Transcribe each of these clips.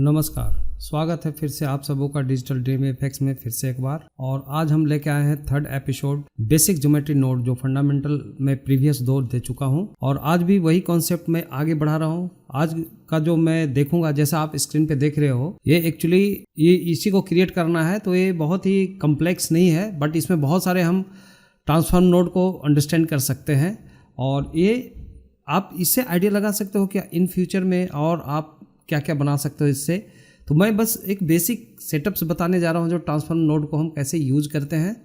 नमस्कार, स्वागत है फिर से आप सबों का डिजिटल ड्रीम इफेक्ट्स में फिर से एक बार। और आज हम लेके आए हैं third episode basic geometry node, जो फंडामेंटल में प्रीवियस 2 दे चुका हूं और आज भी वही कॉन्सेप्ट में आगे बढ़ा रहा हूं। आज का जो मैं देखूंगा, जैसा आप स्क्रीन पे देख रहे हो, ये एक्चुअली ये इसी को क्रिएट करना है, तो ये बहुत ही कम्प्लेक्स नहीं है, बट इसमें बहुत सारे हम ट्रांसफॉर्म नोड को अंडरस्टैंड कर सकते हैं और ये आप इससे आइडिया लगा सकते हो क्या इन फ्यूचर में और आप क्या क्या बना सकते हो इससे। तो मैं बस एक बेसिक सेटअप्स बताने जा रहा हूँ जो ट्रांसफॉर्म नोड को हम कैसे यूज करते हैं,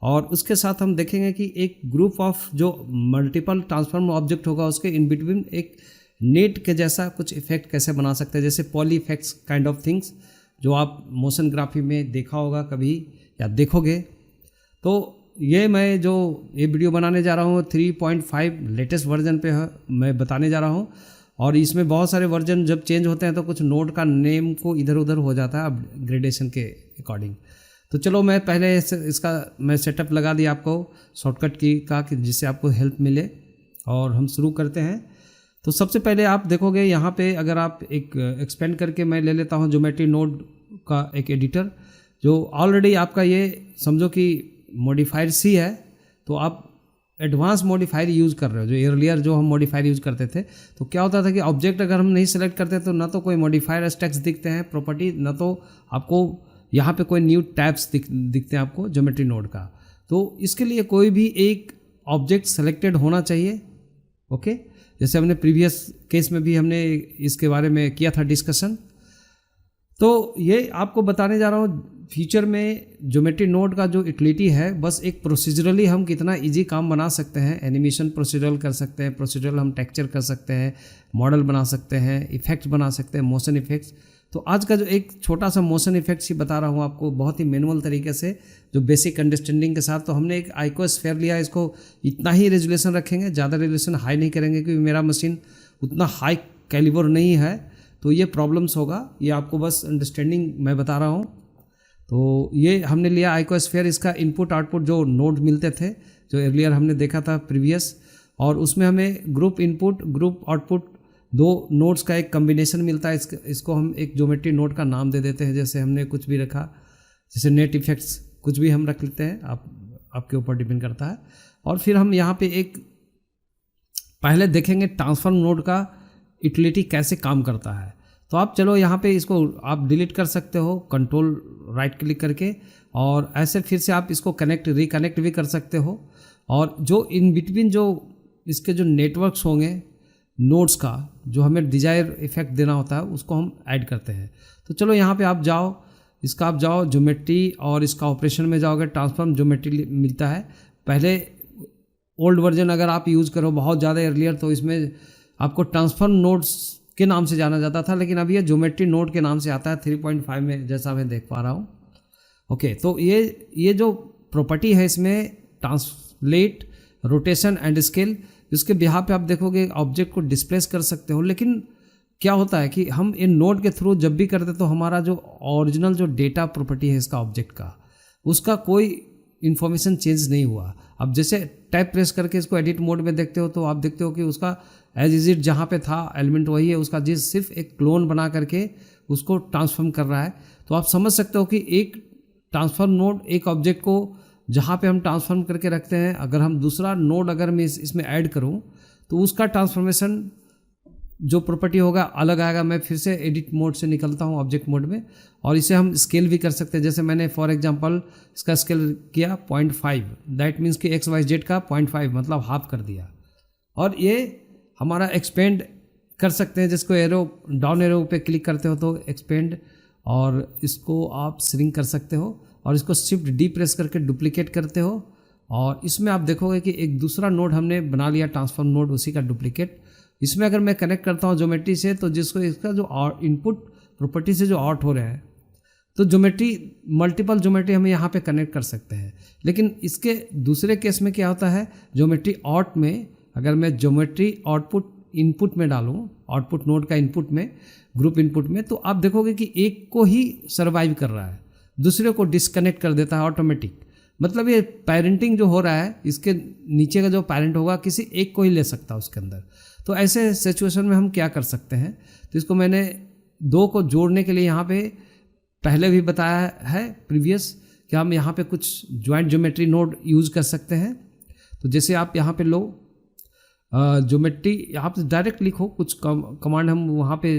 और उसके साथ हम देखेंगे कि एक ग्रुप ऑफ जो मल्टीपल ट्रांसफॉर्म ऑब्जेक्ट होगा उसके इन बिटवीन एक नेट के जैसा कुछ इफेक्ट कैसे बना सकते हैं, जैसे poly effects kind of things जो आप मोशन ग्राफी में देखा होगा कभी या देखोगे। तो ये मैं जो ये वीडियो बनाने जा रहा हूँ 3.5 लेटेस्ट वर्जन पे मैं बताने जा रहा हूँ, और इसमें बहुत सारे वर्जन जब चेंज होते हैं तो कुछ नोड का नेम को इधर उधर हो जाता है अपग्रेडेशन के अकॉर्डिंग। तो चलो मैं पहले इसका मैं सेटअप लगा दिया आपको शॉर्टकट की का कि जिससे आपको हेल्प मिले, और हम शुरू करते हैं। तो सबसे पहले आप देखोगे यहाँ पे अगर आप एक एक्सपेंड करके मैं ले लेता हूँ ज्योमेट्री नोड का एक एडिटर, जो ऑलरेडी आपका ये समझो कि मॉडिफायर सी है, तो आप एडवांस मॉडिफायर यूज़ कर रहे हो। जो अर्लियर जो हम मॉडिफायर यूज़ करते थे तो क्या होता था कि ऑब्जेक्ट अगर हम नहीं सेलेक्ट करते तो ना तो कोई मॉडिफायर स्टैक्स दिखते हैं प्रॉपर्टी, ना तो आपको यहाँ पे कोई न्यू टैब्स दिखते हैं आपको ज्योमेट्री नोड का। तो इसके लिए कोई भी एक ऑब्जेक्ट सेलेक्टेड होना चाहिए। ओके, जैसे हमने प्रीवियस केस में भी हमने इसके बारे में किया था डिस्कशन। तो ये आपको बताने जा रहा हूँ फ्यूचर में ज्योमेट्री नोड का जो यूटिलिटी है, बस एक प्रोसीजरली हम कितना इजी काम बना सकते हैं। एनिमेशन प्रोसीजरल कर सकते हैं, प्रोसीजरल हम टेक्सचर कर सकते हैं, मॉडल बना सकते हैं, इफेक्ट्स बना सकते हैं, मोशन इफेक्ट्स। तो आज का जो एक छोटा सा मोशन इफेक्ट्स ही बता रहा हूँ आपको बहुत ही मैनुअल तरीके से, जो बेसिक अंडरस्टैंडिंग के साथ। तो हमने एक आइकोस्फेयर लिया, इसको इतना ही रेजोल्यूशन रखेंगे, ज़्यादा रेजोल्यूशन हाई नहीं करेंगे क्योंकि मेरा मशीन उतना हाई कैलिबर नहीं है, तो ये प्रॉब्लम्स होगा। ये आपको बस अंडरस्टैंडिंग मैं बता रहा हूँ। तो ये हमने लिया आइकोस्फेयर, इसका इनपुट आउटपुट जो नोड मिलते थे जो अर्लियर हमने देखा था प्रीवियस, और उसमें हमें group input group output 2 nodes का एक कम्बिनेशन मिलता है। इसको हम एक ज्योमेट्री नोड का नाम दे देते हैं, जैसे हमने कुछ भी रखा, जैसे नेट इफेक्ट्स कुछ भी हम रख लेते हैं, आपके ऊपर डिपेंड करता है। और फिर हम यहाँ पे एक पहले देखेंगे ट्रांसफॉर्म नोड का यूटिलिटी कैसे काम करता है। तो आप चलो यहाँ पे इसको आप डिलीट कर सकते हो कंट्रोल राइट क्लिक करके, और ऐसे फिर से आप इसको रिकनेक्ट भी कर सकते हो। और जो इन बिटवीन जो इसके जो नेटवर्क्स होंगे नोड्स का, जो हमें डिजायर इफेक्ट देना होता है, उसको हम ऐड करते हैं। तो चलो यहाँ पे आप जाओ ज्योमेट्री, और इसका ऑपरेशन में जाओगे, ट्रांसफॉर्म ज्योमेट्री मिलता है। पहले ओल्ड वर्जन अगर आप यूज़ करो बहुत ज़्यादा अर्लियर, तो इसमें आपको ट्रांसफॉर्म नोड्स के नाम से जाना जाता था, लेकिन अभी ये ज्योमेट्री नोड के नाम से आता है 3.5 में, जैसा मैं देख पा रहा हूँ। ओके, तो ये जो प्रॉपर्टी है इसमें ट्रांसलेट, रोटेशन एंड स्केल, जिसके बिहार पे आप देखोगे ऑब्जेक्ट को डिस्प्लेस कर सकते हो। लेकिन क्या होता है कि हम इन नोड के थ्रू जब भी करते तो हमारा जो ओरिजिनल जो डेटा प्रॉपर्टी है इसका ऑब्जेक्ट का, उसका कोई इन्फॉर्मेशन चेंज नहीं हुआ। अब जैसे टैप प्रेस करके इसको एडिट मोड में देखते हो तो आप देखते हो कि उसका एज इज इट जहाँ पे था एलिमेंट वही है, उसका जिस सिर्फ एक क्लोन बना करके उसको ट्रांसफॉर्म कर रहा है। तो आप समझ सकते हो कि एक ट्रांसफॉर्म नोड एक ऑब्जेक्ट को जहाँ पे हम ट्रांसफॉर्म करके रखते हैं, अगर हम दूसरा नोड अगर मैं इसमें ऐड करूँ तो उसका ट्रांसफॉर्मेशन जो प्रॉपर्टी होगा अलग आएगा। मैं फिर से एडिट मोड से निकलता हूँ ऑब्जेक्ट मोड में, और इसे हम स्केल भी कर सकते हैं। जैसे मैंने फॉर एग्जांपल इसका स्केल किया 0.5, दैट मीन्स कि XYZ का 0.5 मतलब हाफ कर दिया। और ये हमारा एक्सपेंड कर सकते हैं, जिसको एरो डाउन एरो पे क्लिक करते हो तो एक्सपेंड, और इसको आप श्रिंक कर सकते हो, और इसको शिफ्ट डी प्रेस करके डुप्लीकेट करते हो। और इसमें आप देखोगे कि एक दूसरा नोड हमने बना लिया ट्रांसफॉर्म नोड, उसी का डुप्लीकेट। इसमें अगर मैं कनेक्ट करता हूँ ज्योमेट्री से, तो जिसको इसका जो इनपुट प्रॉपर्टी से जो आउट हो रहे हैं, तो ज्योमेट्री मल्टीपल ज्योमेट्री हम यहाँ पे कनेक्ट कर सकते हैं। लेकिन इसके दूसरे केस में क्या होता है, ज्योमेट्री आउट में अगर मैं ज्योमेट्री आउटपुट इनपुट में डालूँ, आउटपुट नोड का इनपुट में, ग्रुप इनपुट में, तो आप देखोगे कि एक को ही सर्वाइव कर रहा है, दूसरे को डिस्कनेक्ट कर देता है ऑटोमेटिक। मतलब ये पेरेंटिंग जो हो रहा है, इसके नीचे का जो पेरेंट होगा किसी एक को ही ले सकता है उसके अंदर। तो ऐसे सिचुएशन में हम क्या कर सकते हैं, तो इसको मैंने दो को जोड़ने के लिए यहाँ पे पहले भी बताया है प्रीवियस कि हम यहाँ पे कुछ ज्वाइंट ज्योमेट्री नोड यूज़ कर सकते हैं। तो जैसे आप यहाँ पे लो ज्योमेट्री, आप डायरेक्ट लिखो, कुछ कमांड हम वहाँ पे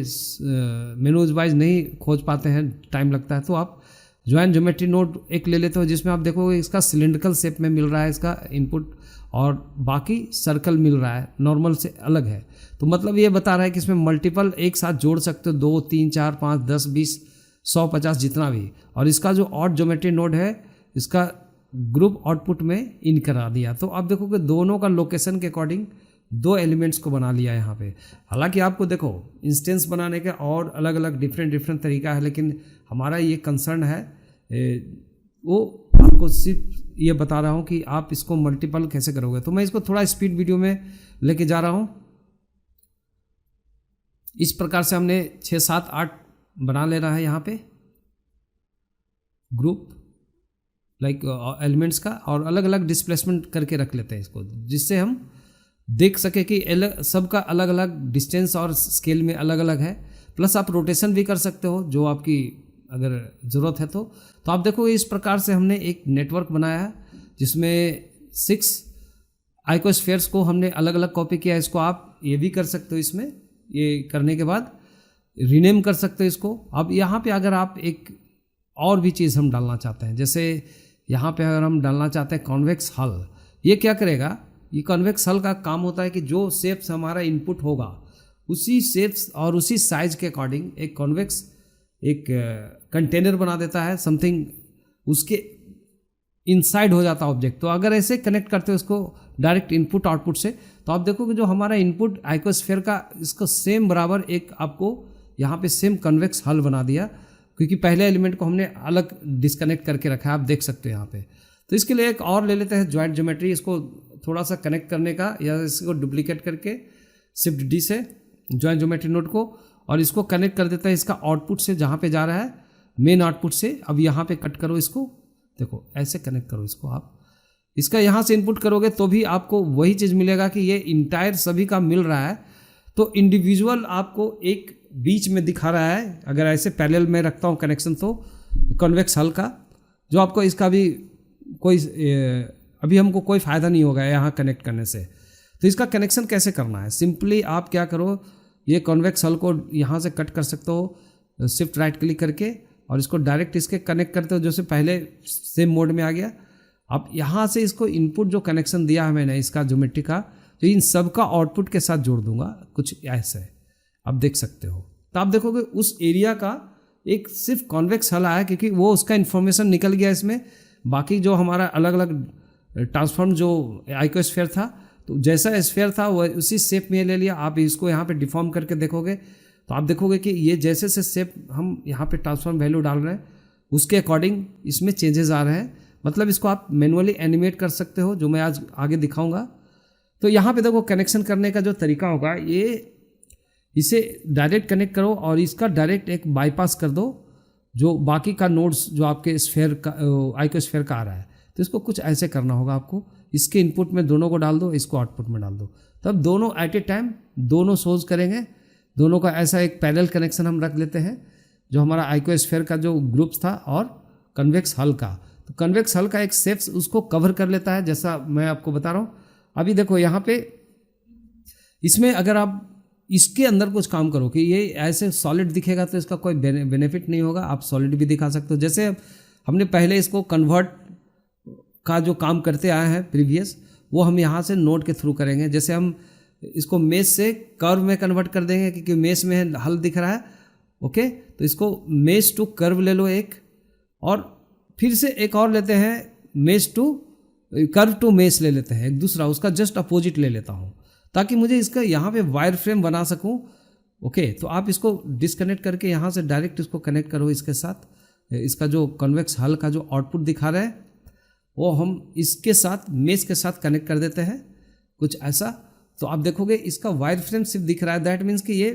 मेनूज वाइज नहीं खोज पाते हैं, टाइम लगता है, तो आप ज्वाइंट ज्योमेट्री नोड एक ले लेते हो जिसमें आप देखोगे इसका सिलेंड्रिकल शेप में मिल रहा है इसका इनपुट, और बाकी सर्कल मिल रहा है, नॉर्मल से अलग है। तो मतलब ये बता रहा है कि इसमें मल्टीपल एक साथ जोड़ सकते हो, 2 3 4 5 10 20 100 50 जितना भी। और इसका जो ऑड ज्योमेट्री नोड है इसका ग्रुप आउटपुट में इन करा दिया। तो आप देखोगे दोनों का लोकेशन के अकॉर्डिंग दो एलिमेंट्स को बना लिया यहाँ पे। हालांकि आपको देखो इंस्टेंस बनाने का और अलग अलग डिफरेंट तरीका है, लेकिन हमारा ये कंसर्न है वो आपको सिर्फ ये बता रहा हूँ कि आप इसको मल्टीपल कैसे करोगे। तो मैं इसको थोड़ा स्पीड वीडियो में लेके जा रहा हूँ। इस प्रकार से हमने 6 7 8 बना लेना है यहाँ पे ग्रुप लाइक एलिमेंट्स का, और अलग अलग डिस्प्लेसमेंट करके रख लेते हैं इसको, जिससे हम देख सके कि सबका अलग अलग डिस्टेंस और स्केल में अलग अलग है। प्लस आप रोटेशन भी कर सकते हो जो आपकी अगर ज़रूरत है तो आप देखो इस प्रकार से हमने एक नेटवर्क बनाया है जिसमें 6 आइकोस्फेयर्स को हमने अलग अलग कॉपी किया। इसको आप ये भी कर सकते हो, इसमें ये करने के बाद रीनेम कर सकते हो इसको। अब यहाँ पे अगर आप एक और भी चीज़ हम डालना चाहते हैं, जैसे यहाँ पे अगर हम डालना चाहते हैं कॉन्वेक्स हल, ये क्या करेगा, ये कॉन्वेक्स हल का काम होता है कि जो शेप्स हमारा इनपुट होगा उसी शेप्स और उसी साइज के अकॉर्डिंग एक कॉन्वेक्स एक कंटेनर बना देता है, समथिंग उसके इनसाइड हो जाता है ऑब्जेक्ट। तो अगर ऐसे कनेक्ट करते हो इसको डायरेक्ट इनपुट आउटपुट से, तो आप देखोगे जो हमारा इनपुट आइकोस्फेयर का इसको सेम बराबर एक आपको यहाँ पे सेम कन्वेक्स हल बना दिया, क्योंकि पहले एलिमेंट को हमने अलग डिस्कनेक्ट करके रखा है, आप देख सकते हो यहाँ पे। तो इसके लिए एक और ले लेते हैं ज्वाइंट ज्योमेट्री, इसको थोड़ा सा कनेक्ट करने का, या इसको डुप्लीकेट करके शिफ्ट डी से ज्वाइंट ज्योमेट्री नोड को, और इसको कनेक्ट कर देता है इसका आउटपुट से, जहाँ पे जा रहा है मेन आउटपुट से। अब यहाँ पे कट करो इसको, देखो ऐसे कनेक्ट करो इसको, आप इसका यहाँ से इनपुट करोगे तो भी आपको वही चीज़ मिलेगा कि ये इंटायर सभी का मिल रहा है। तो इंडिविजुअल आपको एक बीच में दिखा रहा है, अगर ऐसे पैरेलल में रखता हूँ कनेक्शन, तो कॉन्वेक्स हल का जो आपको इसका भी कोई अभी हमको कोई फ़ायदा नहीं होगा यहाँ कनेक्ट करने से। तो इसका कनेक्शन कैसे करना है, सिंपली आप क्या करो, ये कॉन्वेक्स हल को यहाँ से कट कर सकते हो शिफ्ट राइट क्लिक करके, और इसको डायरेक्ट इसके कनेक्ट करते हो, जैसे पहले सेम मोड में आ गया। अब यहाँ से इसको इनपुट जो कनेक्शन दिया है मैंने इसका ज्योमेट्री का, तो इन सब का आउटपुट के साथ जोड़ दूंगा, कुछ ऐसे आप देख सकते हो। तो आप देखोगे उस एरिया का एक सिर्फ कॉन्वेक्स हल आया, क्योंकि वो उसका इन्फॉर्मेशन निकल गया इसमें। बाकी जो हमारा अलग अलग ट्रांसफॉर्म जो आइकोस्फेयर था, तो जैसा स्फेयर था वो उसी शेप में ले लिया। आप इसको यहाँ पे डिफॉर्म करके देखोगे तो आप देखोगे कि ये जैसे से शेप हम यहाँ पे ट्रांसफॉर्म वैल्यू डाल रहे हैं उसके अकॉर्डिंग इसमें चेंजेस आ रहे हैं। मतलब इसको आप मैनुअली एनिमेट कर सकते हो, जो मैं आज आगे दिखाऊंगा। तो यहाँ पे देखो कनेक्शन करने का जो तरीका होगा, ये इसे डायरेक्ट कनेक्ट करो और इसका डायरेक्ट एक बाईपास कर दो जो बाकी का नोड्स जो आपके स्फेयर का आइकोस्फेयर का आ रहा है। तो इसको कुछ ऐसे करना होगा आपको, इसके इनपुट में दोनों को डाल दो, इसको आउटपुट में डाल दो, तब दोनों एट ए टाइम दोनों सोज करेंगे। दोनों का ऐसा एक पैरेलल कनेक्शन हम रख लेते हैं, जो हमारा आइकोस्फेयर का जो ग्रुप्स था और कन्वेक्स हल का। तो कन्वेक्स हल का एक शेप्स उसको कवर कर लेता है, जैसा मैं आपको बता रहा हूँ। अभी देखो यहाँ पे इसमें अगर आप इसके अंदर कुछ काम करो कि ये ऐसे सॉलिड दिखेगा तो इसका कोई बेनिफिट नहीं होगा, आप सॉलिड भी दिखा सकते हो। जैसे हमने पहले इसको कन्वर्ट का जो काम करते आए हैं प्रीवियस, वो हम यहाँ से नोड के थ्रू करेंगे। जैसे हम इसको मेश से कर्व में कन्वर्ट कर देंगे, क्योंकि मेश में हल दिख रहा है। ओके, तो इसको मेश टू कर्व ले लो एक, और फिर से एक और लेते हैं mesh to curve to mesh ले लेते हैं, एक दूसरा उसका जस्ट अपोजिट ले लेता हूँ, ताकि मुझे इसका यहाँ पे वायर फ्रेम बना सकूँ। ओके, तो आप इसको डिस्कनेक्ट करके यहाँ से डायरेक्ट इसको कनेक्ट करो इसके साथ। इसका जो कन्वेक्स हल का जो आउटपुट दिखा रहा है वो हम इसके साथ मेश के साथ कनेक्ट कर देते हैं, कुछ ऐसा। तो आप देखोगे इसका वायर फ्रेम सिर्फ दिख रहा है, दैट मीन्स कि ये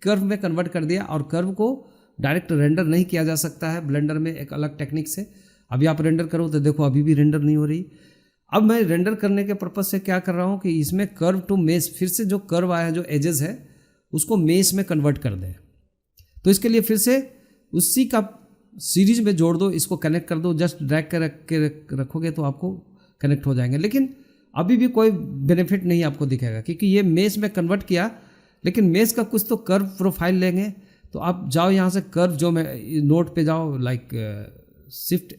कर्व में कन्वर्ट कर दिया। और कर्व को डायरेक्ट रेंडर नहीं किया जा सकता है ब्लेंडर में, एक अलग टेक्निक से। अभी आप रेंडर करो तो देखो अभी भी रेंडर नहीं हो रही। अब मैं रेंडर करने के पर्पज से क्या कर रहा हूँ कि इसमें कर्व टू मेश, फिर से जो कर्व आया जो एजेस है उसको मेश में कन्वर्ट कर दें। तो इसके लिए फिर से उसी का सीरीज में जोड़ दो, इसको कनेक्ट कर दो, जस्ट ड्रैग कर रखोगे तो आपको कनेक्ट हो जाएंगे। लेकिन अभी भी कोई बेनिफिट नहीं आपको दिखेगा, क्योंकि ये मेश में कन्वर्ट किया, लेकिन मेश का कुछ तो कर्व प्रोफाइल लेंगे। तो आप जाओ यहाँ से कर्व जो मैं नोट पे जाओ, लाइक शिफ्ट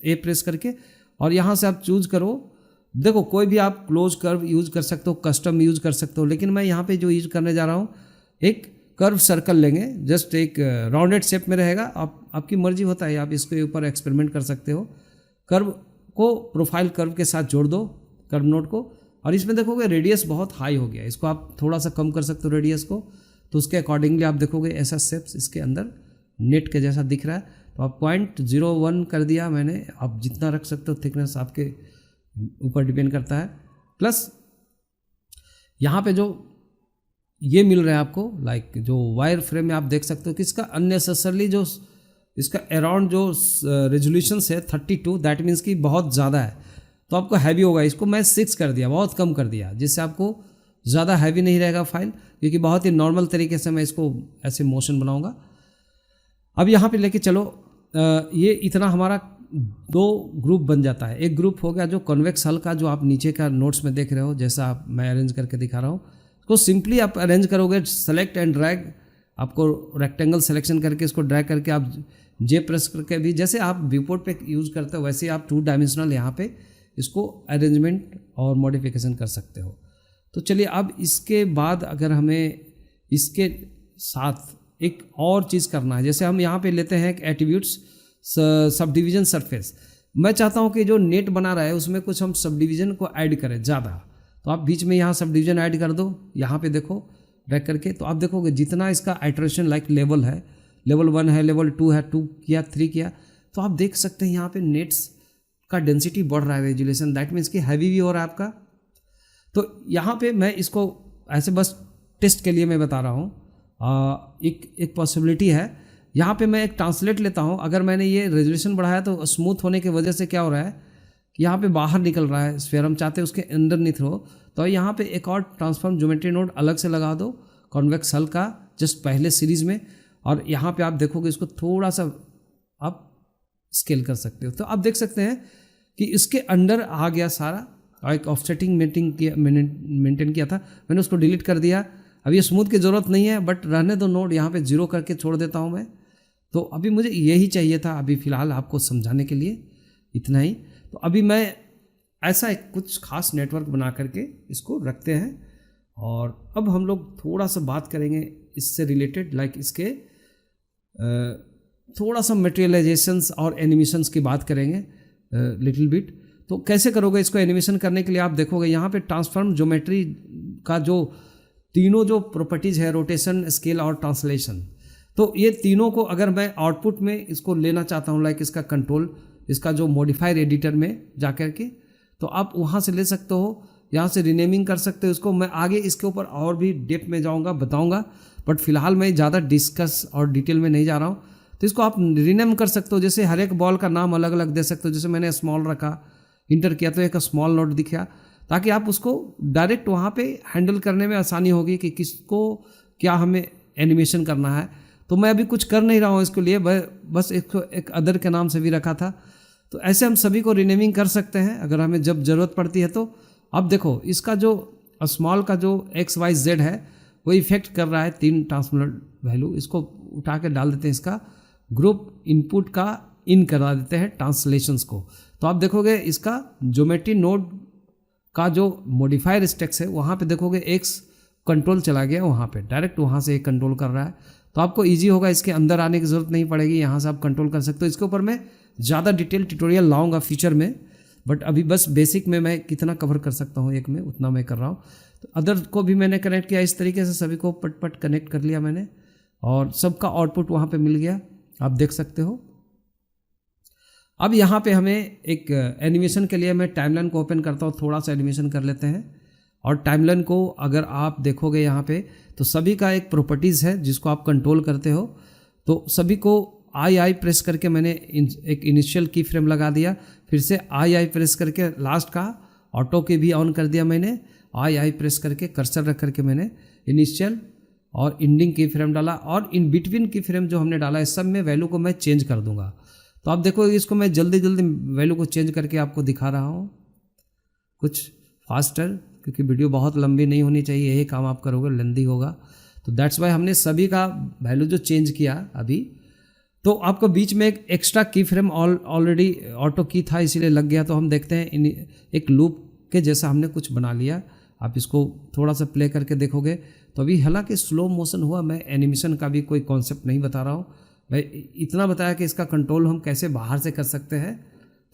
ए प्रेस करके, और यहाँ से आप चूज करो। देखो कोई भी आप क्लोज कर्व यूज कर सकते हो, कस्टम यूज कर सकते हो, लेकिन मैं यहाँ पे जो यूज करने जा रहा हूँ एक कर्व सर्कल लेंगे, जस्ट एक राउंडेड शेप में रहेगा। आपकी मर्जी होता है, आप इसके ऊपर एक्सपेरिमेंट कर सकते हो। कर्व को प्रोफाइल कर्व के साथ जोड़ दो, कर्व नोट को, और इसमें देखोगे रेडियस बहुत हाई हो गया, इसको आप थोड़ा सा कम कर सकते हो रेडियस को। तो उसके अकॉर्डिंगली आप देखोगे ऐसा शेप्स इसके अंदर नेट के जैसा दिख रहा है। तो आप 0.01 कर दिया मैंने, आप जितना रख सकते हो, थिकनेस आपके ऊपर डिपेंड करता है। प्लस यहाँ पे जो ये मिल रहा है आपको, लाइक जो वायर फ्रेम में आप देख सकते हो कि इसका अननेसेसरली जो इसका अराउंड जो रेजोल्यूशन है 32, दैट मीन्स कि बहुत ज़्यादा है, तो आपको हैवी होगा। इसको मैं 6 कर दिया, बहुत कम कर दिया, जिससे आपको ज़्यादा हैवी नहीं रहेगा फाइल, क्योंकि बहुत ही नॉर्मल तरीके से मैं इसको ऐसे मोशन बनाऊंगा। अब यहाँ पे लेके चलो, ये इतना हमारा 2 ग्रुप बन जाता है। एक ग्रुप हो गया जो कॉन्वेक्स हल का, जो आप नीचे का नोट्स में देख रहे हो, जैसा मैं अरेंज करके दिखा रहा हूँ। इसको सिंपली आप अरेंज करोगे, सेलेक्ट एंड ड्रैग, आपको रेक्टेंगल सिलेक्शन करके इसको ड्रैग करके आप जे प्रेस करके भी, जैसे आप व्यूपोर्ट पे यूज़ करते हो वैसे आप 2 डायमेंशनल यहाँ पे इसको अरेंजमेंट और मॉडिफिकेशन कर सकते हो। तो चलिए, अब इसके बाद अगर हमें इसके साथ एक और चीज़ करना है, जैसे हम यहाँ पे लेते हैं एट्रीब्यूट्स सब डिवीजन सरफेस। मैं चाहता हूँ कि जो नेट बना रहा है उसमें कुछ हम सब डिवीजन को ऐड करें ज़्यादा, तो आप बीच में यहाँ सब डिवीजन ऐड कर दो। यहाँ पे देखो ड्रैग करके, तो आप देखोगे जितना इसका आइटरेशन लाइक लेवल है, लेवल 1 है, लेवल 2 है, 2 किया, 3 किया, तो आप देख सकते हैं यहाँ पे नेट्स का डेंसिटी बढ़ रहा है, रेजुलेशन, दैट मीन्स कि हैवी भी हो रहा है आपका। तो यहाँ पे मैं इसको ऐसे बस टेस्ट के लिए मैं बता रहा हूँ, एक पॉसिबिलिटी है। यहाँ पे मैं एक ट्रांसलेट लेता हूँ। अगर मैंने ये रेजुलेशन बढ़ाया तो स्मूथ होने की वजह से क्या हो रहा है कि यहाँ पे बाहर निकल रहा है स्फीयर, हम चाहते हैं उसके अंडरनीथ हो। तो यहाँ पे एक और ट्रांसफॉर्म ज्योमेट्री नोड अलग से लगा दो कॉन्वेक्स हल का, जस्ट पहले सीरीज में, और यहाँ पे आप देखोगे इसको थोड़ा सा आप स्केल कर सकते हो। तो आप देख सकते हैं कि इसके अंडर आ गया सारा, एक ऑफसेटिंग मेंटेन किया था, मैंने उसको डिलीट कर दिया। अब ये स्मूथ की ज़रूरत नहीं है, बट रहने दो नोड, यहाँ पे 0 करके छोड़ देता हूँ मैं। तो अभी मुझे यही चाहिए था, अभी फ़िलहाल आपको समझाने के लिए इतना ही। तो अभी मैं ऐसा एक कुछ खास नेटवर्क बना करके इसको रखते हैं, और अब हम लोग थोड़ा सा बात करेंगे इससे रिलेटेड, लाइक इसके थोड़ा सा मटेरियलाइजेशंस और एनिमेशंस की बात करेंगे लिटिल बिट। तो कैसे करोगे इसको एनिमेशन करने के लिए, आप देखोगे यहाँ पे ट्रांसफॉर्म ज्योमेट्री का जो तीनों जो प्रॉपर्टीज़ है, रोटेशन, स्केल और ट्रांसलेशन, तो ये तीनों को अगर मैं आउटपुट में इसको लेना चाहता हूँ, लाइक इसका कंट्रोल, इसका जो मॉडिफायर एडिटर में जा कर के, तो आप वहाँ से ले सकते हो, यहाँ से रीनेमिंग कर सकते हो इसको। मैं आगे इसके ऊपर और भी डेप्थ में जाऊँगा, बताऊँगा, बट फिलहाल मैं ज़्यादा डिस्कस और डिटेल में नहीं जा रहा हूँ। तो इसको आप रीनेम कर सकते हो, जैसे हर एक बॉल का नाम अलग अलग दे सकते हो। जैसे मैंने स्मॉल रखा, इंटर किया तो एक स्मॉल नोट दिखा, ताकि आप उसको डायरेक्ट वहाँ पे हैंडल करने में आसानी होगी कि किसको क्या हमें एनिमेशन करना है। तो मैं अभी कुछ कर नहीं रहा हूँ इसके लिए, बस एक अदर के नाम से भी रखा था। तो ऐसे हम सभी को रीनेमिंग कर सकते हैं अगर हमें जब ज़रूरत पड़ती है। तो अब देखो इसका जो स्मॉल का जो XYZ है वो इफेक्ट कर रहा है 3 ट्रांसफॉर्मर वैल्यू, इसको उठा के डाल देते हैं, इसका ग्रुप इनपुट का इन करा देते हैं ट्रांसलेशंस को। तो आप देखोगे इसका ज्योमेट्री नोड का जो मॉडिफायर स्टेक्स है वहाँ पे देखोगे X कंट्रोल चला गया, वहाँ पे डायरेक्ट वहाँ से एक कंट्रोल कर रहा है। तो आपको इजी होगा, इसके अंदर आने की ज़रूरत नहीं पड़ेगी, यहाँ से आप कंट्रोल कर सकते हो। इसके ऊपर मैं ज़्यादा डिटेल ट्यूटोरियल लाऊंगा फ्यूचर में, बट अभी बस बेसिक में मैं कितना कवर कर सकता हूँ एक में, उतना मैं कर रहा हूँ। तो अदर को भी मैंने कनेक्ट किया इस तरीके से, सभी को पट कनेक्ट कर लिया मैंने, और सबका आउटपुट वहाँ पे मिल गया, आप देख सकते हो। अब यहाँ पे हमें एक एनिमेशन के लिए मैं टाइमलाइन को ओपन करता हूँ, थोड़ा सा एनिमेशन कर लेते हैं। और टाइमलाइन को अगर आप देखोगे यहाँ पे तो सभी का एक प्रॉपर्टीज़ है जिसको आप कंट्रोल करते हो। तो सभी को आई प्रेस करके मैंने एक इनिशियल की फ्रेम लगा दिया, फिर से आई प्रेस करके लास्ट का ऑटो के भी ऑन कर दिया मैंने, आई प्रेस करके कर्सर रख करके मैंने इनिशियल और इंडिंग की फ्रेम डाला और इन बिटवीन की फ्रेम जो हमने डाला है सब में वैल्यू को मैं चेंज कर दूंगा। तो आप देखो इसको मैं जल्दी जल्दी वैल्यू को चेंज करके आपको दिखा रहा हूँ कुछ फास्टर, क्योंकि वीडियो बहुत लंबी नहीं होनी चाहिए, यही काम आप करोगे लेंदी होगा। तो दैट्स वाई हमने सभी का वैल्यू जो चेंज किया अभी। तो आपको बीच में एक एक्स्ट्रा की फ्रेम ऑलरेडी ऑटो की था इसीलिए लग गया। तो हम देखते हैं एक लूप के जैसा हमने कुछ बना लिया। आप इसको थोड़ा सा प्ले करके देखोगे तो अभी हालांकि स्लो मोशन हुआ, मैं एनिमेशन का भी कोई कॉन्सेप्ट नहीं बता रहा हूँ, मैं इतना बताया कि इसका कंट्रोल हम कैसे बाहर से कर सकते हैं।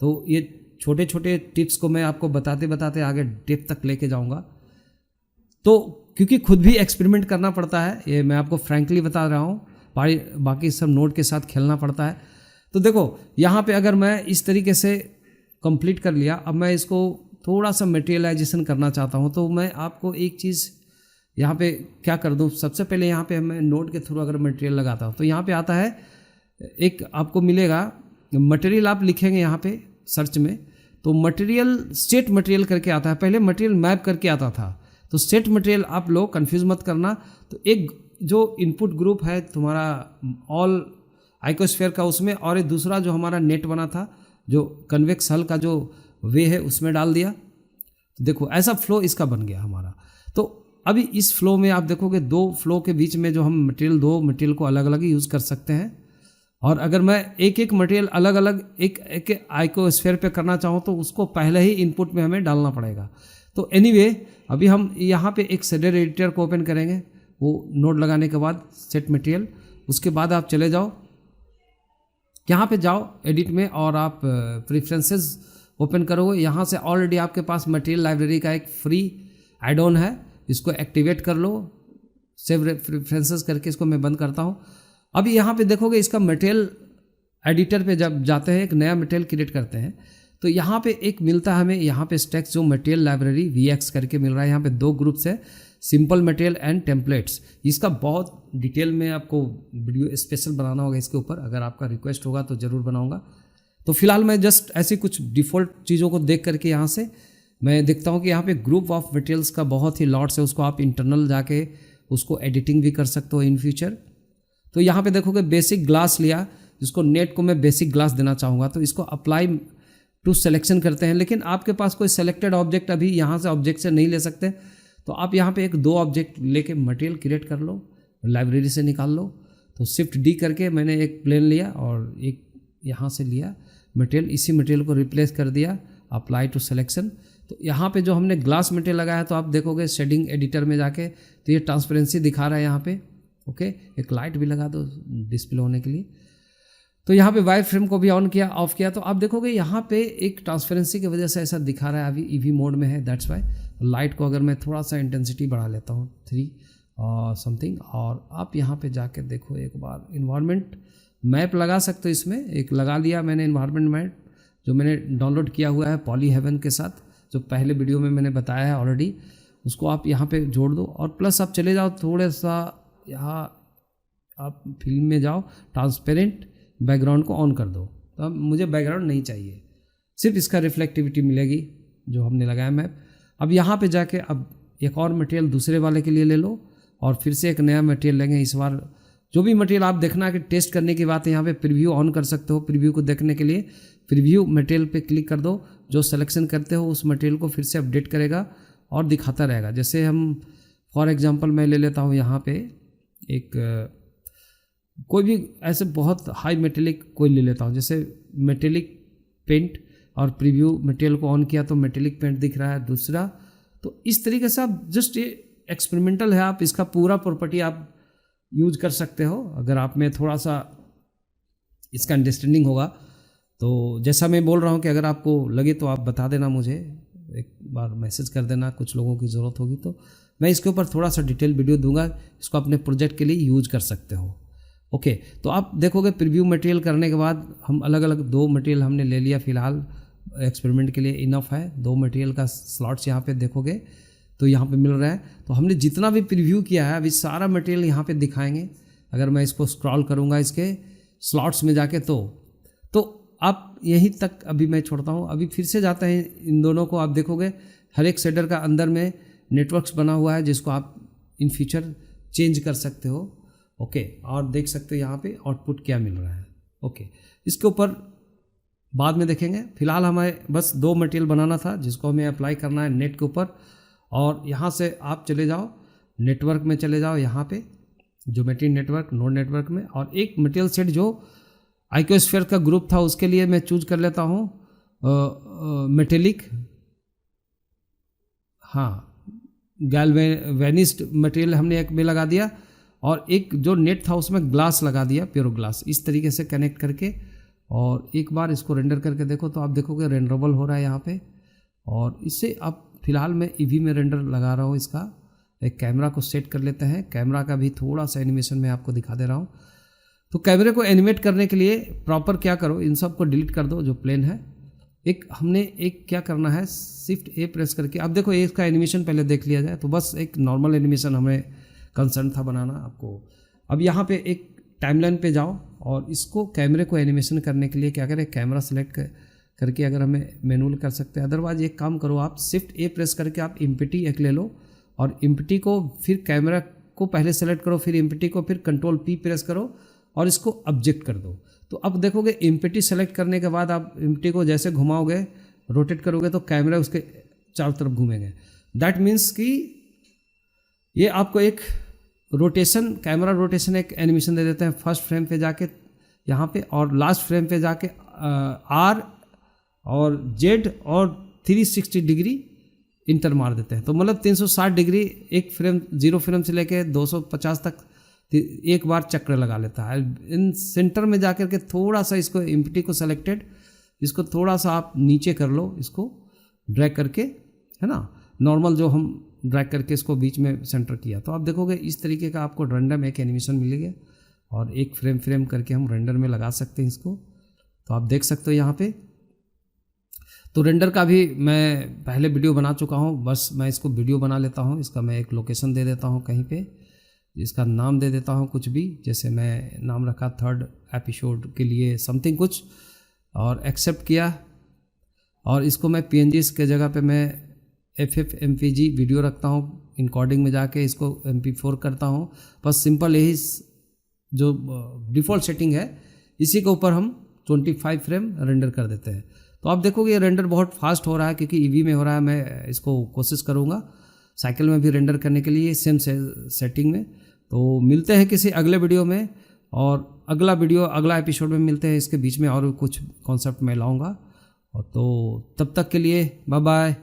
तो ये छोटे छोटे टिप्स को मैं आपको बताते बताते आगे डेप्थ तक लेके जाऊँगा। तो क्योंकि खुद भी एक्सपेरिमेंट करना पड़ता है, ये मैं आपको फ्रैंकली बता रहा हूँ, बाकी सब नोट के साथ खेलना पड़ता है। तो देखो यहाँ पे अगर मैं इस तरीके से कंप्लीट कर लिया, अब मैं इसको थोड़ा सा मटेरियलाइजेशन करना चाहता हूँ। तो मैं आपको एक चीज़ यहाँ पे क्या कर दूँ, सबसे पहले यहाँ पे मैं नोट के थ्रू अगर मटेरियल लगाता हूँ तो यहाँ पे आता है एक आपको मिलेगा मटेरियल, आप लिखेंगे यहाँ पे सर्च में तो मटेरियल सेट मटेरियल करके आता है। पहले मटेरियल मैप करके आता था, तो सेट मटेरियल आप लोग कंफ्यूज मत करना। तो एक जो इनपुट ग्रुप है तुम्हारा ऑल आइकोस्फेयर का उसमें, और एक दूसरा जो हमारा नेट बना था जो कन्वेक्स हल का जो वे है उसमें डाल दिया। तो देखो ऐसा फ्लो इसका बन गया हमारा। तो अभी इस फ्लो में आप देखोगे दो फ्लो के बीच में जो हम दो मटेरियल को अलग अलग यूज़ कर सकते हैं। और अगर मैं एक एक मटेरियल अलग अलग एक आइकोस्फेयर पे करना चाहूँ तो उसको पहले ही इनपुट में हमें डालना पड़ेगा। तो एनीवे अभी हम यहाँ पे एक शेडर एडिटर को ओपन करेंगे, वो नोड लगाने के बाद सेट मटेरियल, उसके बाद आप चले जाओ यहाँ पे जाओ एडिट में और आप प्रेफरेंसेस ओपन करोगे। यहाँ से ऑलरेडी आपके पास मटेरियल लाइब्रेरी का एक फ्री एड ऑन है, इसको एक्टिवेट कर लो, सेव प्रेफरेंसेस करके इसको मैं बंद करता हूँ। अभी यहाँ पे देखोगे इसका मटेरियल एडिटर पे जब जाते हैं एक नया मटेरियल क्रिएट करते हैं तो यहाँ पे एक मिलता है हमें, यहाँ पे स्टैक्स जो मटेरियल लाइब्रेरी VX करके मिल रहा है। यहाँ पे दो ग्रुप्स है, सिंपल मटेरियल एंड टेम्पलेट्स। इसका बहुत डिटेल में आपको वीडियो स्पेशल बनाना होगा इसके ऊपर, अगर आपका रिक्वेस्ट होगा तो ज़रूर बनाऊँगा। तो फिलहाल मैं जस्ट ऐसी कुछ डिफ़ॉल्ट चीज़ों को देख करके यहाँ से मैं देखता हूँ कि यहाँ पे ग्रुप ऑफ मटेरियल्स का बहुत ही लॉट्स है, उसको आप इंटरनल जाके उसको एडिटिंग भी कर सकते हो इन फ्यूचर। तो यहाँ पे देखोगे बेसिक ग्लास लिया, जिसको नेट को मैं बेसिक ग्लास देना चाहूँगा तो इसको अप्लाई टू सिलेक्शन करते हैं। लेकिन आपके पास कोई सेलेक्टेड ऑब्जेक्ट अभी यहाँ से ऑब्जेक्ट से नहीं ले सकते, तो आप यहाँ पे एक दो ऑब्जेक्ट लेके मटेरियल क्रिएट कर लो, लाइब्रेरी से निकाल लो। तो शिफ्ट D करके मैंने एक प्लेन लिया और एक यहाँ से लिया मटेरियल, इसी मटेरियल को रिप्लेस कर दिया, अप्लाई टू सिलेक्शन। तो यहाँ पे जो हमने ग्लास मटेरियल लगाया है तो आप देखोगे शेडिंग एडिटर में जाके तो ये ट्रांसपेरेंसी दिखा रहा है यहाँ पे। ओके, एक लाइट भी लगा दो डिस्प्ले होने के लिए। तो यहाँ पे वाइर फ्रेम को भी ऑन किया ऑफ किया तो आप देखोगे यहाँ पे एक ट्रांसपेरेंसी की वजह से ऐसा दिखा रहा है, अभी EV मोड में है, दैट्स वाई। लाइट को अगर मैं थोड़ा सा इंटेंसिटी बढ़ा लेता हूँ 3 समथिंग, और आप यहाँ पे जाके देखो एक बार इन्वायरमेंट मैप लगा सकते हो। इसमें एक लगा लिया मैंने इन्वायरमेंट मैप, जो मैंने डाउनलोड किया हुआ है पॉली हेवन के साथ, जो पहले वीडियो में मैंने बताया है ऑलरेडी, उसको आप यहाँ पे जोड़ दो। और प्लस आप चले जाओ थोड़ा सा यहाँ आप फिल्म में जाओ, ट्रांसपेरेंट बैकग्राउंड को ऑन कर दो। तो अब मुझे बैकग्राउंड नहीं चाहिए, सिर्फ इसका रिफ्लेक्टिविटी मिलेगी जो हमने लगाया मैप। अब यहाँ पे जाके अब एक और मटेरियल दूसरे वाले के लिए ले लो और फिर से एक नया मटेरियल लेंगे। इस बार जो भी मटेरियल आप देखना कि टेस्ट करने की बात है, यहाँ पे प्रीव्यू ऑन कर सकते हो। प्रीव्यू को देखने के लिए प्रीव्यू मटेरियल पे क्लिक कर दो, जो सिलेक्शन करते हो उस मटेरियल को फिर से अपडेट करेगा और दिखाता रहेगा। जैसे हम फॉर एग्जांपल मैं ले लेता हूँ यहाँ पे एक कोई भी ऐसे बहुत हाई मेटेलिक कोई ले लेता हूँ, जैसे मेटेलिक पेंट, और प्रीव्यू मटेरियल को ऑन किया तो मेटेलिक पेंट दिख रहा है दूसरा। तो इस तरीके से आप जस्ट ये एक्सपेरिमेंटल है, आप इसका पूरा प्रॉपर्टी आप यूज कर सकते हो अगर आप में थोड़ा सा इसका अंडरस्टैंडिंग होगा। तो जैसा मैं बोल रहा हूँ कि अगर आपको लगे तो आप बता देना, मुझे एक बार मैसेज कर देना, कुछ लोगों की ज़रूरत होगी तो मैं इसके ऊपर थोड़ा सा डिटेल वीडियो दूंगा, इसको अपने प्रोजेक्ट के लिए यूज कर सकते हो। ओके, तो आप देखोगे प्रीव्यू मटेरियल करने के बाद हम अलग अलग दो मटेरियल हमने ले लिया, फिलहाल एक्सपेरिमेंट के लिए इनफ है। दो मटेरियल का स्लॉट्स यहाँ पे देखोगे तो यहाँ पे मिल रहा है। तो हमने जितना भी प्रीव्यू किया है अभी सारा मटेरियल यहाँ पे दिखाएंगे। अगर मैं इसको स्क्रॉल करूँगा इसके स्लॉट्स में जाके तो आप यहीं तक अभी मैं छोड़ता हूँ। अभी फिर से जाते हैं इन दोनों को, आप देखोगे हर एक शेडर का अंदर में नेटवर्क्स बना हुआ है जिसको आप इन फ्यूचर चेंज कर सकते हो। ओके, और देख सकते हो यहाँ पे आउटपुट क्या मिल रहा है। ओके, इसके ऊपर बाद में देखेंगे। फिलहाल हमें बस 2 मटेरियल बनाना था जिसको हमें अप्लाई करना है नेट के ऊपर। और यहाँ से आप चले जाओ नेटवर्क में, चले जाओ यहाँ पे ज्योमेट्री नेटवर्क, नोड नेटवर्क में, और एक मटेरियल सेट जो आइकोस्फीयर का ग्रुप था उसके लिए मैं चूज कर लेता हूँ मेटेलिक, हाँ, गैल्वेनिज्ड मटेरियल हमने एक में लगा दिया, और एक जो नेट था उसमें ग्लास लगा दिया, प्योर ग्लास। इस तरीके से कनेक्ट करके और एक बार इसको रेंडर करके देखो तो आप देखोगे रेंडरेबल हो रहा है यहाँ पे। और इससे अब फिलहाल मैं ईवी में रेंडर लगा रहा हूँ इसका। एक कैमरा को सेट कर लेते हैं, कैमरा का भी थोड़ा सा एनिमेशन मैं आपको दिखा दे रहा हूँ। तो कैमरे को एनिमेट करने के लिए प्रॉपर क्या करो, इन सब को डिलीट कर दो जो प्लेन है। हमने एक क्या करना है, शिफ्ट ए प्रेस करके, अब देखो इसका एनिमेशन पहले देख लिया जाए। तो बस एक नॉर्मल एनिमेशन हमें कंसर्न था बनाना आपको। अब यहाँ पे एक टाइमलाइन पे जाओ और इसको कैमरे को एनिमेशन करने के लिए क्या करें, कैमरा सेलेक्ट करके अगर हमें मैनुअल कर सकते हैं। अदरवाइज एक काम करो, आप शिफ्ट ए प्रेस करके आप इम्पिटी एक ले लो, और इम्पिटी को फिर कैमरा को पहले सेलेक्ट करो, फिर इम्पिटी को, फिर कंट्रोल पी प्रेस करो और इसको ऑब्जेक्ट कर दो। तो अब देखोगे इम्पिटी सेलेक्ट करने के बाद आप इम्पिटी को जैसे घुमाओगे, रोटेट करोगे तो कैमरा उसके चारों तरफ घूमेंगे। दैट मीन्स कि ये आपको एक रोटेशन, कैमरा रोटेशन एक एनिमेशन दे देते हैं। फर्स्ट फ्रेम पे जाके यहाँ पे और लास्ट फ्रेम पे जाके आर और जेड और 360 डिग्री इंटर मार देते हैं। तो मतलब 360 डिग्री एक फ्रेम, 0 फ्रेम से लेके 250 तक एक बार चक्र लगा लेता है। इन सेंटर में जाकर के थोड़ा सा इसको इम्पिटी को सेलेक्टेड, इसको थोड़ा सा आप नीचे कर लो, इसको ड्रैग करके, है ना, नॉर्मल जो हम ड्रैग करके इसको बीच में सेंटर किया। तो आप देखोगे इस तरीके का आपको रैंडम एक एनिमेशन मिलेगा, और एक फ्रेम करके हम रेंडर में लगा सकते हैं इसको। तो आप देख सकते हो यहाँ पे। तो रेंडर का भी मैं पहले वीडियो बना चुका हूँ, बस मैं इसको वीडियो बना लेता हूँ। इसका मैं एक लोकेशन दे देता हूँ कहीं पे, इसका नाम दे देता हूँ कुछ भी, जैसे मैं नाम रखा 3rd एपिसोड के लिए समथिंग कुछ, और एक्सेप्ट किया। और इसको मैं PNG के जगह पे मैं FFmpeg वीडियो रखता हूँ, इनकोडिंग में जाके इसको MP4 करता हूँ। बस सिंपल यही जो डिफ़ॉल्ट सेटिंग है, इसी के ऊपर हम 25 फ्रेम रेंडर कर देते हैं। तो आप देखोगे ये रेंडर बहुत फास्ट हो रहा है क्योंकि ईवी में हो रहा है। मैं इसको कोशिश करूँगा साइकिल में भी रेंडर करने के लिए सेम सेटिंग में। तो मिलते हैं किसी अगले वीडियो में, और अगला एपिसोड में मिलते हैं। इसके बीच में और कुछ कॉन्सेप्ट मैं लाऊंगा। और तो तब तक के लिए बाय बाय।